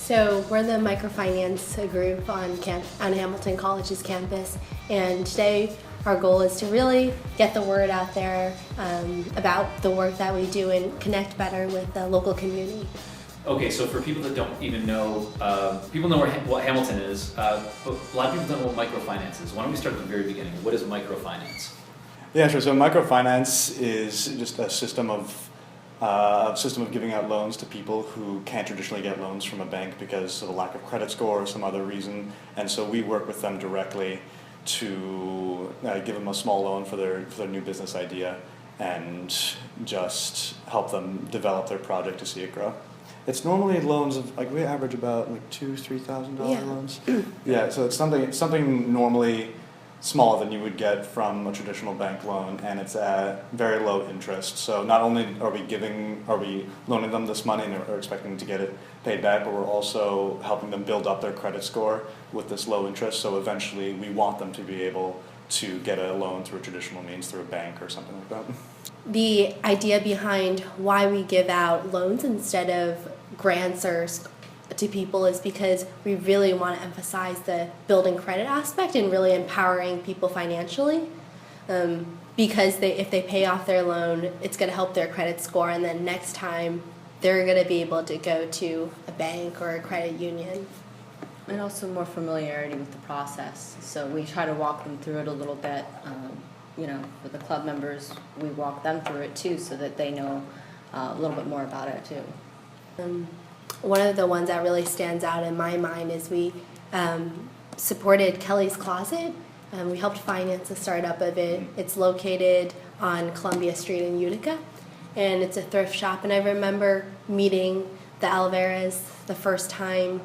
So we're the microfinance group on Hamilton College's campus, and today our goal is to really get the word out there about the work that we do and connect better with the local community. Okay, so for people that don't even know, people know what Hamilton is, but a lot of people don't know what microfinance is. Why don't we start at the very beginning? What is microfinance? Yeah, sure. So microfinance is just a system of giving out loans to people who can't traditionally get loans from a bank because of a lack of credit score or some other reason. And so we work with them directly to give them a small loan for their new business idea and just help them develop their project to see it grow. It's normally loans of we average about $2,000-$3,000 loans. Yeah, so it's something normally smaller than you would get from a traditional bank loan, and it's at very low interest. So not only are we loaning them this money and are expecting them to get it paid back, but we're also helping them build up their credit score with this low interest. So eventually we want them to be able to get a loan through a traditional means, through a bank or something like that. The idea behind why we give out loans instead of grants to people is because we really want to emphasize the building credit aspect and really empowering people financially. Because if they pay off their loan, it's going to help their credit score, and then next time they're going to be able to go to a bank or a credit union. And also more familiarity with the process. So we try to walk them through it a little bit. For the club members, we walk them through it too, so that they know a little bit more about it too. One of the ones that really stands out in my mind is we supported Kelly's Closet. We helped finance the startup of it. It's located on Columbia Street in Utica, and it's a thrift shop. And I remember meeting the Alvarez the first time,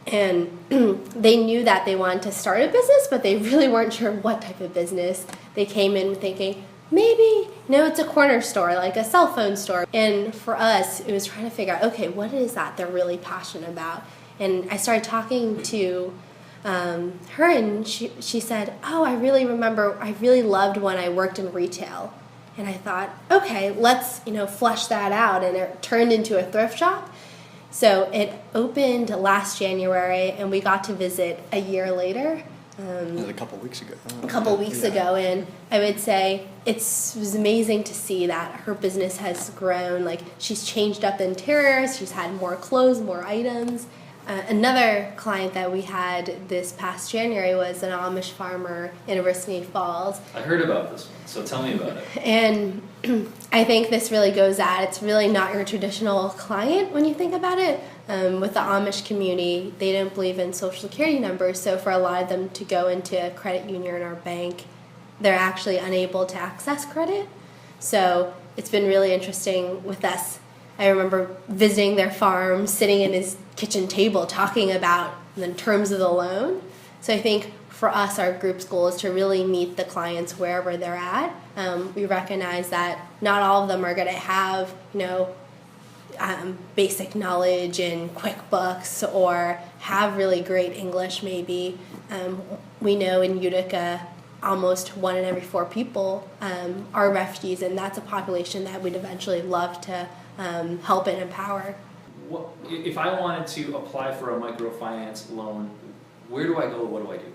and they knew that they wanted to start a business, but they really weren't sure what type of business. They came in thinking, maybe, it's a corner store, like a cell phone store. And for us, it was trying to figure out, okay, what is that they're really passionate about? And I started talking to her, and she said, I really remember, I really loved when I worked in retail. And I thought, okay, let's, flesh that out. And it turned into a thrift shop. So it opened last January, and we got to visit a year later. A couple weeks ago, and I would say it was amazing to see that her business has grown. She's changed up the interiors, she's had more clothes, more items. Another client that we had this past January was an Amish farmer in Oriskany Falls. I heard about this one, so tell me about it. And I think this really goes at, it's really not your traditional client when you think about it. With the Amish community, they don't believe in social security numbers, so for a lot of them to go into a credit union or bank, they're actually unable to access credit. So it's been really interesting with us. I remember visiting their farm, sitting in his kitchen table, talking about the terms of the loan. So I think for us, our group's goal is to really meet the clients wherever they're at. We recognize that not all of them are going to have, basic knowledge in QuickBooks or have really great English maybe. We know in Utica almost 1 in every 4 people are refugees, and that's a population that we'd eventually love to help and empower. If I wanted to apply for a microfinance loan, where do I go? What do I do?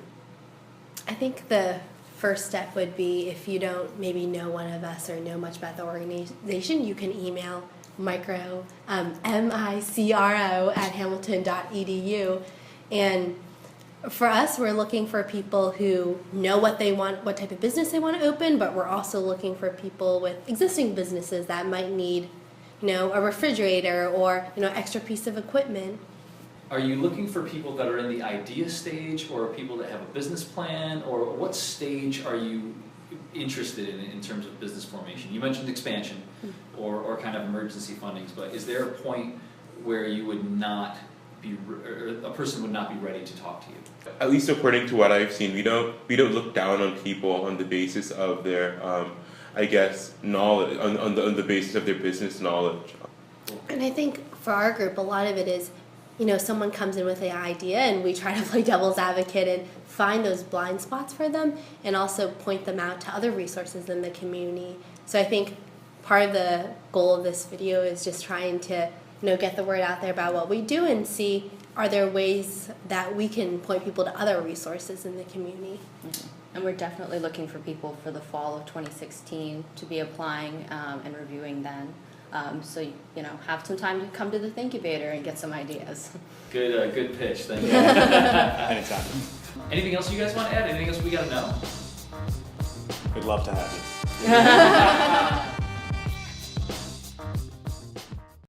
I think the first step would be, if you don't maybe know one of us or know much about the organization, you can email micro, micro at hamilton.edu. And for us, we're looking for people who know what they want, what type of business they want to open, but we're also looking for people with existing businesses that might need a refrigerator or extra piece of equipment. Are you looking for people that are in the idea stage, or people that have a business plan, or what stage are you interested in terms of business formation? You mentioned expansion or kind of emergency fundings, but is there a point where you would not be, or a person would not be ready to talk to you? At least according to what I've seen, we don't look down on people on the basis of their knowledge, on the basis of their business knowledge. And I think for our group, a lot of it is, someone comes in with an idea, and we try to play devil's advocate and find those blind spots for them, and also point them out to other resources in the community. So I think part of the goal of this video is just trying to get the word out there about what we do and see are there ways that we can point people to other resources in the community. And we're definitely looking for people for the fall of 2016 to be applying and reviewing then. So, have some time to come to the thINCubator and get some ideas. Good pitch, thank you. Anytime. Anything else you guys want to add? Anything else we got to know? We'd love to have you.